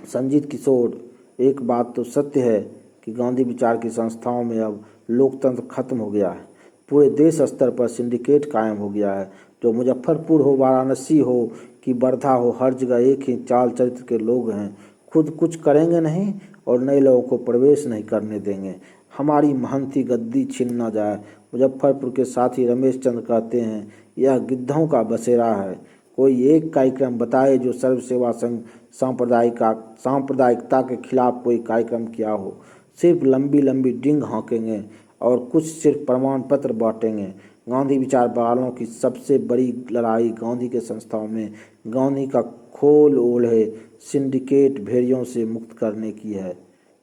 संजीत किशोर, एक बात तो सत्य है कि गांधी विचार की संस्थाओं में अब लोकतंत्र खत्म हो गया है। पूरे देश स्तर पर सिंडिकेट कायम हो गया है। जो मुजफ्फरपुर हो, वाराणसी हो कि वर्धा हो, हर जगह एक ही चाल चरित्र के लोग हैं। खुद कुछ करेंगे नहीं और नए लोगों को प्रवेश नहीं करने देंगे। हमारी महंती गद्दी छिन न जाए। मुजफ्फरपुर के साथी रमेश चंद्र कहते हैं, यह गिद्धों का बसेरा है। कोई एक कार्यक्रम बताए जो सर्व सेवा संघ सांप्रदायिकता के खिलाफ कोई कार्यक्रम किया हो। सिर्फ लंबी लंबी डिंग हाँकेंगे और कुछ सिर्फ प्रमाण पत्र बांटेंगे। गांधी विचार वालों की सबसे बड़ी लड़ाई गांधी के संस्थाओं में गांधी का खोल ओढ़े सिंडिकेट भेड़ियों से मुक्त करने की है।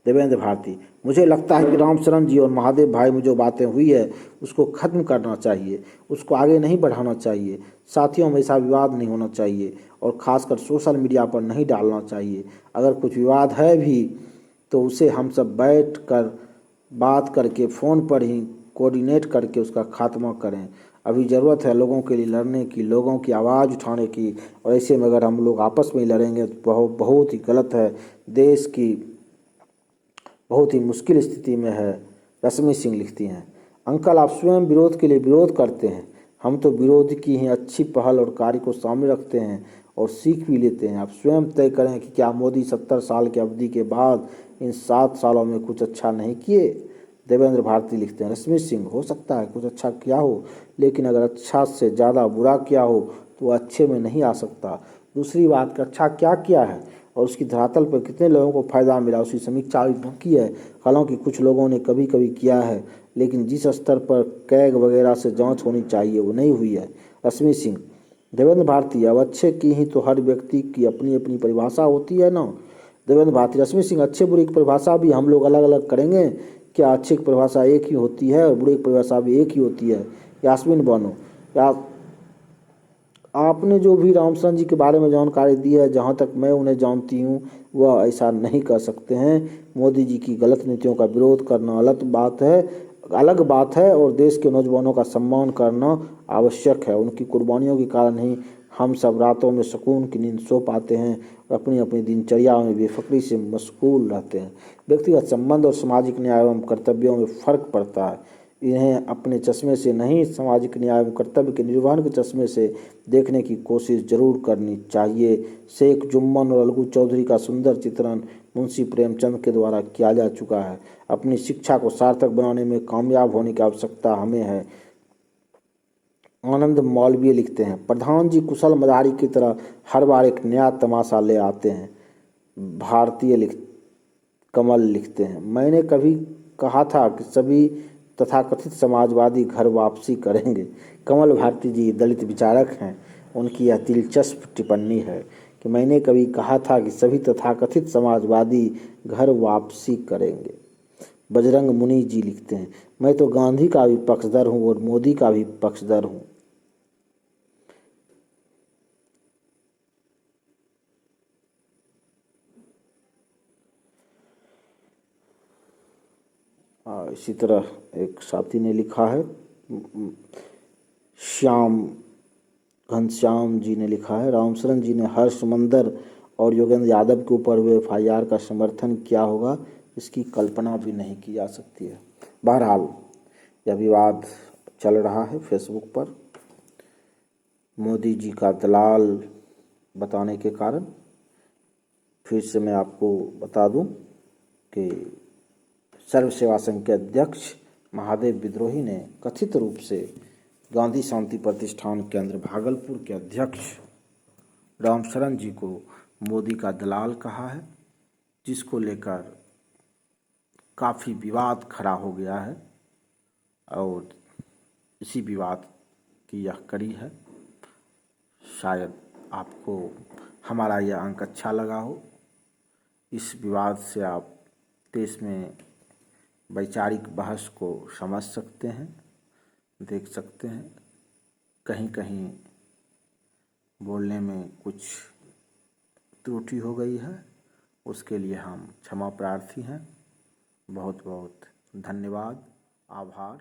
देवेंद्र भारती, मुझे लगता है कि राम शरण जी और महादेव भाई में जो बातें हुई है उसको खत्म करना चाहिए, उसको आगे नहीं बढ़ाना चाहिए। साथियों में ऐसा विवाद नहीं होना चाहिए और ख़ासकर सोशल मीडिया पर नहीं डालना चाहिए। अगर कुछ विवाद है भी तो उसे हम सब बैठ कर बात करके फ़ोन पर ही कोऑर्डिनेट करके उसका खात्मा करें। अभी ज़रूरत है लोगों के लिए लड़ने की, लोगों की आवाज़ उठाने की, और ऐसे में अगर हम लोग आपस में ही लड़ेंगे तो बहुत ही गलत है। देश की बहुत ही मुश्किल स्थिति में है। रश्मि सिंह लिखती हैं, अंकल आप स्वयं विरोध के लिए विरोध करते हैं, हम तो विरोध की ही अच्छी पहल और कार्य को सामने रखते हैं और सीख भी लेते हैं। आप स्वयं तय करें कि क्या मोदी 70 साल की अवधि के बाद इन 7 सालों में कुछ अच्छा नहीं किए। देवेंद्र भारती लिखते हैं, रश्मि सिंह हो सकता है कुछ अच्छा किया हो, लेकिन अगर अच्छा से ज़्यादा बुरा किया हो तो अच्छे में नहीं आ सकता। दूसरी बात, अच्छा क्या किया है और उसकी धरातल पर कितने लोगों को फ़ायदा मिला, उसकी समीक्षा अभी बाकी है। हालांकि कुछ लोगों ने कभी कभी किया है, लेकिन जिस स्तर पर कैग वगैरह से जांच होनी चाहिए वो नहीं हुई है। रश्मि सिंह, देवेंद्र भारती, अब अच्छे की ही तो हर व्यक्ति की अपनी अपनी परिभाषा होती है ना। देवेंद्र भारती, रश्मि सिंह, अच्छे बुरे की परिभाषा भी हम लोग अलग अलग करेंगे क्या? अच्छे की परिभाषा एक ही होती है और बुरे की परिभाषा भी एक ही होती है। यास्मीन बानो, या आपने जो भी रामचंद्र जी के बारे में जानकारी दी है, जहाँ तक मैं उन्हें जानती हूँ वह ऐसा नहीं कर सकते हैं। मोदी जी की गलत नीतियों का विरोध करना अलग बात है और देश के नौजवानों का सम्मान करना आवश्यक है। उनकी कुर्बानियों के कारण ही हम सब रातों में सुकून की नींद सो पाते हैं और अपनी अपनी दिनचर्या में बेफिक्री से मशगूल रहते हैं। व्यक्तिगत संबंध और सामाजिक न्याय एवं कर्तव्यों में फ़र्क पड़ता है। इन्हें अपने चश्मे से नहीं, सामाजिक न्याय एवं कर्तव्य के निर्वहन के चश्मे से देखने की कोशिश जरूर करनी चाहिए। शेख जुम्मन और अलगू चौधरी का सुंदर चित्रण मुंशी प्रेमचंद के द्वारा किया जा चुका है। अपनी शिक्षा को सार्थक बनाने में कामयाब होने की आवश्यकता हमें है। आनंद मौलवी लिखते हैं, प्रधान जी कुशल मदारी की तरह हर बार एक नया तमाशा ले आते हैं। कमल लिखते हैं, मैंने कभी कहा था कि सभी तथाकथित समाजवादी घर वापसी करेंगे। कमल भारती जी दलित विचारक हैं, उनकी यह दिलचस्प टिप्पणी है कि मैंने कभी कहा था कि सभी तथाकथित समाजवादी घर वापसी करेंगे। बजरंग मुनि जी लिखते हैं, मैं तो गांधी का भी पक्षधर हूँ और मोदी का भी पक्षधर हूँ। इसी तरह एक साथी ने लिखा है, श्याम घनश्याम जी ने लिखा है, रामचरण जी ने हर्ष मंदर और योगेंद्र यादव के ऊपर हुए FIR का समर्थन किया होगा, इसकी कल्पना भी नहीं की जा सकती है। बहरहाल यह विवाद चल रहा है फेसबुक पर मोदी जी का दलाल बताने के कारण। फिर से मैं आपको बता दूं कि सर्व सेवा संघ के अध्यक्ष महादेव विद्रोही ने कथित रूप से गांधी शांति प्रतिष्ठान केंद्र भागलपुर के अध्यक्ष रामचरण जी को मोदी का दलाल कहा है, जिसको लेकर काफ़ी विवाद खड़ा हो गया है और इसी विवाद की यह कड़ी है। शायद आपको हमारा यह अंक अच्छा लगा हो। इस विवाद से आप देश में वैचारिक बहस को समझ सकते हैं, देख सकते हैं। कहीं कहीं बोलने में कुछ त्रुटि हो गई है, उसके लिए हम क्षमा प्रार्थी हैं। बहुत बहुत धन्यवाद, आभार।